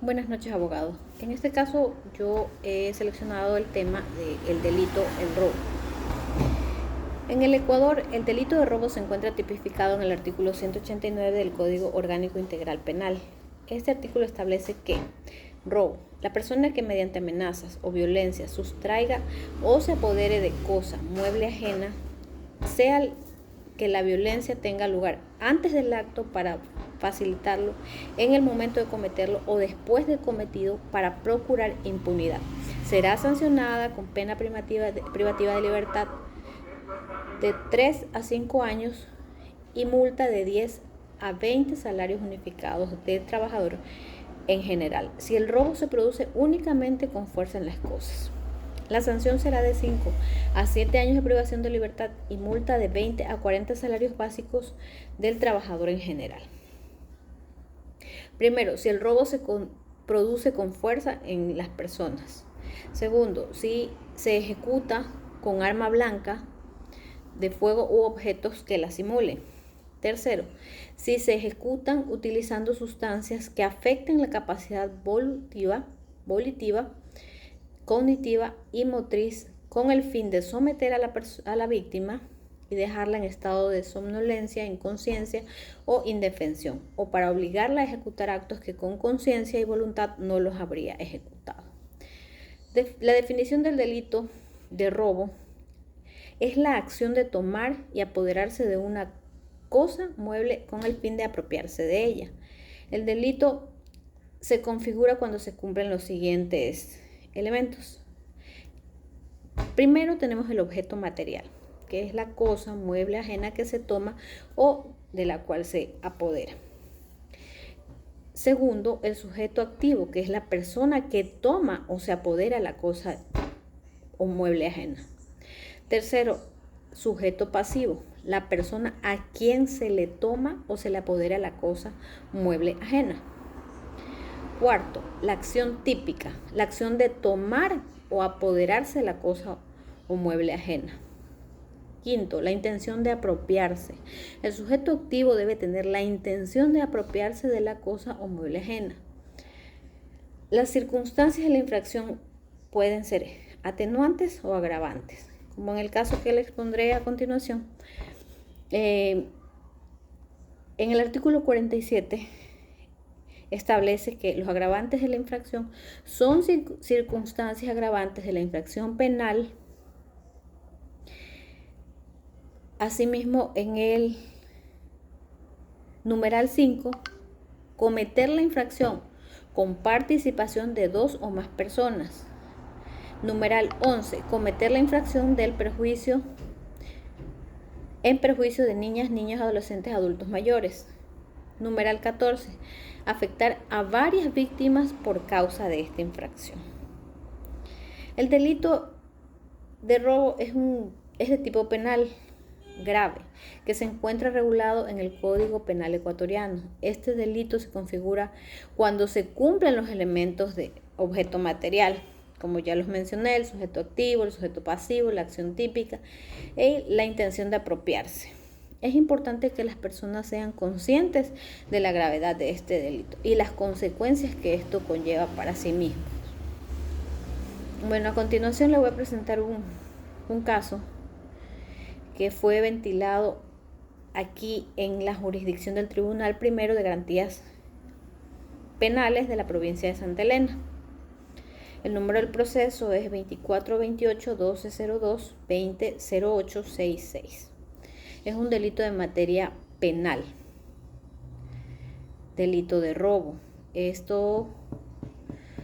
Buenas noches, abogado. En este caso, yo he seleccionado el tema del delito, el robo. En el Ecuador, el delito de robo se encuentra tipificado en el artículo 189 del Código Orgánico Integral Penal. Este artículo establece que robo, la persona que mediante amenazas o violencia sustraiga o se apodere de cosa, mueble ajena, sea que la violencia tenga lugar antes del acto para facilitarlo, en el momento de cometerlo o después de cometido para procurar impunidad. Será sancionada con pena privativa de libertad de 3 a 5 años y multa de 10 a 20 salarios unificados del trabajador en general, si el robo se produce únicamente con fuerza en las cosas. La sanción será de 5 a 7 años de privación de libertad y multa de 20 a 40 salarios básicos del trabajador en general. Primero, si el robo se produce con fuerza en las personas. Segundo, si se ejecuta con arma blanca de fuego u objetos que la simulen. Tercero, si se ejecutan utilizando sustancias que afecten la capacidad volitiva, cognitiva y motriz con el fin de someter a la víctima y dejarla en estado de somnolencia, inconsciencia o indefensión, o para obligarla a ejecutar actos que con conciencia y voluntad no los habría ejecutado. La definición del delito de robo es la acción de tomar y apoderarse de una cosa mueble con el fin de apropiarse de ella. El delito se configura cuando se cumplen los siguientes elementos. Primero tenemos el objeto material, que es la cosa mueble ajena que se toma o de la cual se apodera. Segundo, el sujeto activo, que es la persona que toma o se apodera la cosa o mueble ajena. Tercero, sujeto pasivo, la persona a quien se le toma o se le apodera la cosa mueble ajena. Cuarto, la acción típica, la acción de tomar o apoderarse de la cosa o mueble ajena. Quinto, la intención de apropiarse. El sujeto activo debe tener la intención de apropiarse de la cosa o mueble ajena. Las circunstancias de la infracción pueden ser atenuantes o agravantes, como en el caso que le expondré a continuación. En el artículo 47 establece que los agravantes de la infracción son circunstancias agravantes de la infracción penal. Asimismo, en el numeral 5, cometer la infracción con participación de 2 o más personas. Numeral 11, cometer la infracción del perjuicio en perjuicio de niñas, niños, adolescentes, adultos mayores. Numeral 14, afectar a varias víctimas por causa de esta infracción. El delito de robo es de tipo penal grave, que se encuentra regulado en el Código Penal ecuatoriano. Este delito se configura cuando se cumplen los elementos de objeto material, como ya los mencioné, el sujeto activo, el sujeto pasivo, la acción típica y la intención de apropiarse. Es importante que las personas sean conscientes de la gravedad de este delito y las consecuencias que esto conlleva para sí mismos. Bueno, a continuación le voy a presentar un caso que fue ventilado aquí en la jurisdicción del Tribunal Primero de Garantías Penales de la provincia de Santa Elena. El número del proceso es 2428-1202-200866. Es un delito de materia penal, delito de robo.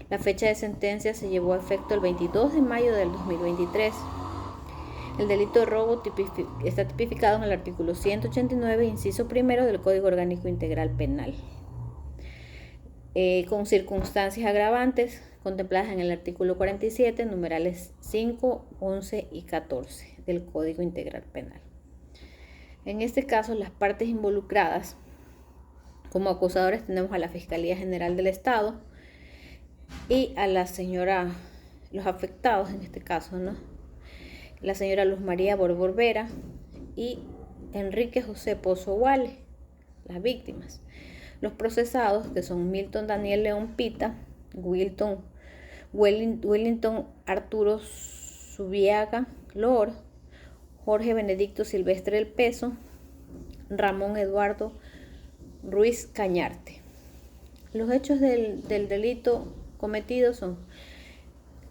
La fecha de sentencia se llevó a efecto el 22 de mayo del 2023. El delito de robo está tipificado en el artículo 189, inciso primero del Código Orgánico Integral Penal, con circunstancias agravantes contempladas en el artículo 47, numerales 5, 11 y 14 del Código Integral Penal. En este caso, las partes involucradas como acusadores tenemos a la Fiscalía General del Estado y a la señora, los afectados en este caso, ¿no? La señora Luz María Borbor Vera y Enrique José Pozo Wale, las víctimas. Los procesados, que son Milton Daniel León Pita, Wellington Arturo Zubiaga Lor, Jorge Benedicto Silvestre del Peso, Ramón Eduardo Ruiz Cañarte. Los hechos del delito cometido son: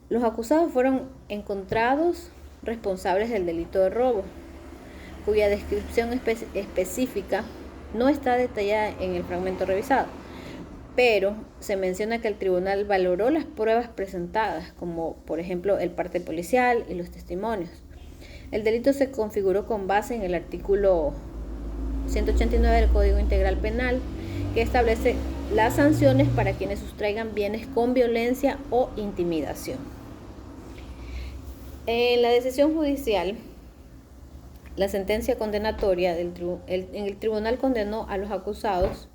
los acusados fueron encontrados responsables del delito de robo, cuya descripción específica no está detallada en el fragmento revisado, pero se menciona que el tribunal valoró las pruebas presentadas, como por ejemplo el parte policial y los testimonios. El delito se configuró con base en el artículo 189 del Código Integral Penal, que establece las sanciones para quienes sustraigan bienes con violencia o intimidación. En la decisión judicial, la sentencia condenatoria en el tribunal condenó a los acusados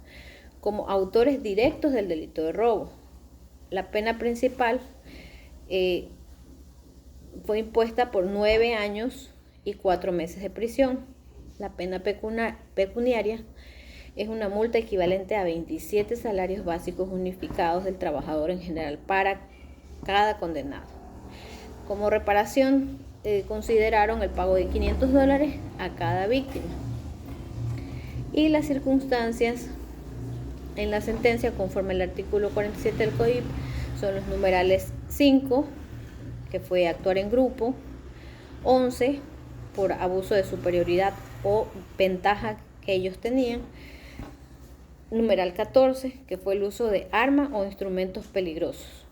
como autores directos del delito de robo. La pena principal fue impuesta por 9 años y 4 meses de prisión. La pena pecuniaria es una multa equivalente a 27 salarios básicos unificados del trabajador en general para cada condenado. Como reparación, consideraron el pago de $500 a cada víctima. Y las circunstancias en la sentencia, conforme al artículo 47 del COIP, son los numerales 5, que fue actuar en grupo; 11, por abuso de superioridad o ventaja que ellos tenían; numeral 14, que fue el uso de arma o instrumentos peligrosos.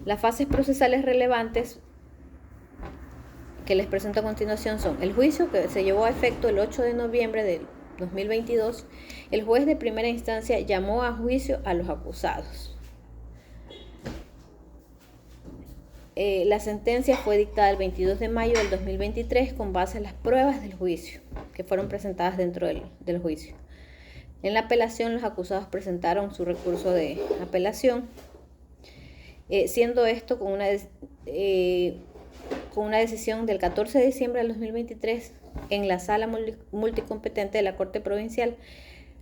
Las fases procesales relevantes que les presento a continuación son: el juicio, que se llevó a efecto el 8 de noviembre del 2022. El juez de primera instancia llamó a juicio a los acusados. La sentencia fue dictada el 22 de mayo del 2023 con base en las pruebas del juicio que fueron presentadas dentro del juicio. En la apelación, los acusados presentaron su recurso de apelación, siendo esto con una decisión del 14 de diciembre del 2023 en la sala multicompetente de la Corte Provincial,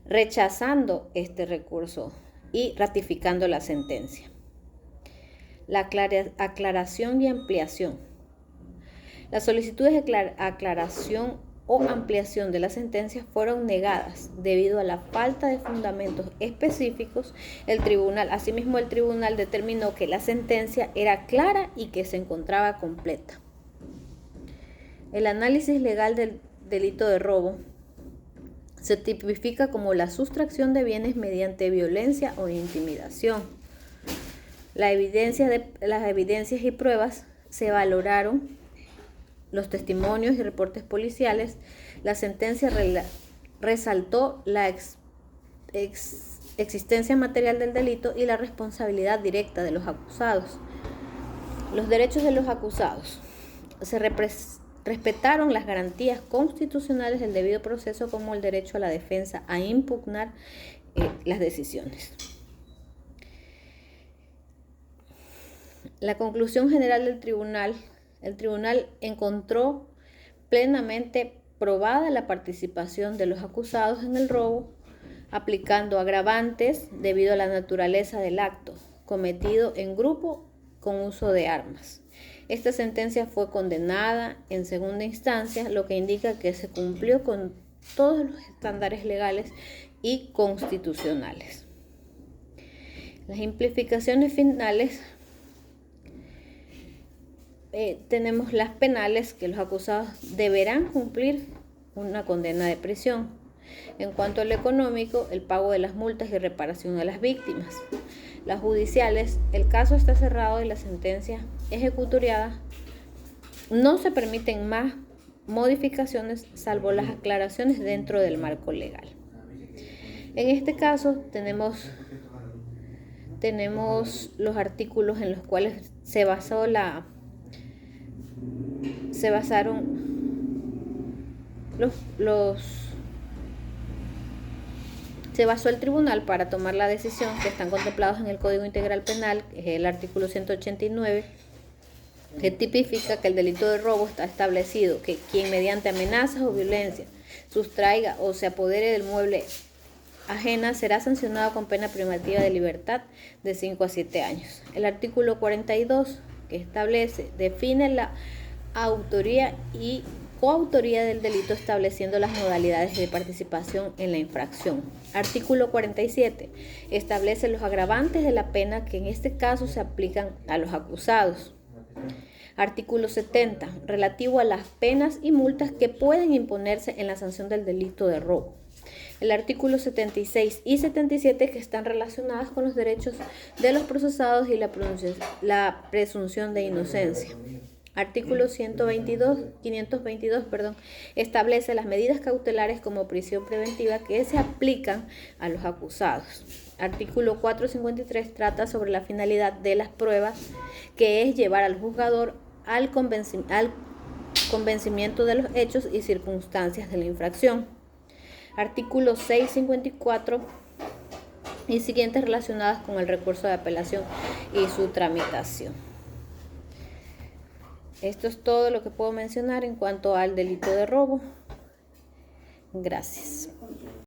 rechazando este recurso y ratificando la sentencia. La aclaración y ampliación. Las solicitudes de aclaración o ampliación de la sentencia fueron negadas debido a la falta de fundamentos específicos. Asimismo, el tribunal determinó que la sentencia era clara y que se encontraba completa. El análisis legal del delito de robo se tipifica como la sustracción de bienes mediante violencia o intimidación. Las evidencias y pruebas se valoraron, los testimonios y reportes policiales. La sentencia resaltó la existencia material del delito y la responsabilidad directa de los acusados. Los derechos de los acusados. Se respetaron las garantías constitucionales del debido proceso, como el derecho a la defensa, a impugnar las decisiones. La conclusión general del tribunal: el tribunal encontró plenamente probada la participación de los acusados en el robo, aplicando agravantes debido a la naturaleza del acto, cometido en grupo con uso de armas. Esta sentencia fue condenada en segunda instancia, lo que indica que se cumplió con todos los estándares legales y constitucionales. Las implicaciones finales. Tenemos las penales, que los acusados deberán cumplir una condena de prisión. En cuanto al económico, el pago de las multas y reparación a las víctimas. Las judiciales, el caso está cerrado y la sentencia ejecutoriada. No se permiten más modificaciones salvo las aclaraciones dentro del marco legal. En este caso tenemos los artículos en los cuales se basó el tribunal para tomar la decisión, que están contemplados en el Código Integral Penal, que es el artículo 189, que tipifica que el delito de robo está establecido que quien mediante amenazas o violencia sustraiga o se apodere del mueble ajena será sancionado con pena privativa de libertad de 5 a 7 años. El artículo 42, que define la autoría y coautoría del delito, estableciendo las modalidades de participación en la infracción. Artículo 47. Establece los agravantes de la pena que en este caso se aplican a los acusados. Artículo 70. Relativo a las penas y multas que pueden imponerse en la sanción del delito de robo. El artículo 76 y 77, que están relacionadas con los derechos de los procesados y la presunción de inocencia. Artículo 522, establece las medidas cautelares como prisión preventiva que se aplican a los acusados. Artículo 453 trata sobre la finalidad de las pruebas, que es llevar al juzgador al convencimiento de los hechos y circunstancias de la infracción. Artículos 654 y siguientes relacionadas con el recurso de apelación y su tramitación. Esto es todo lo que puedo mencionar en cuanto al delito de robo. Gracias.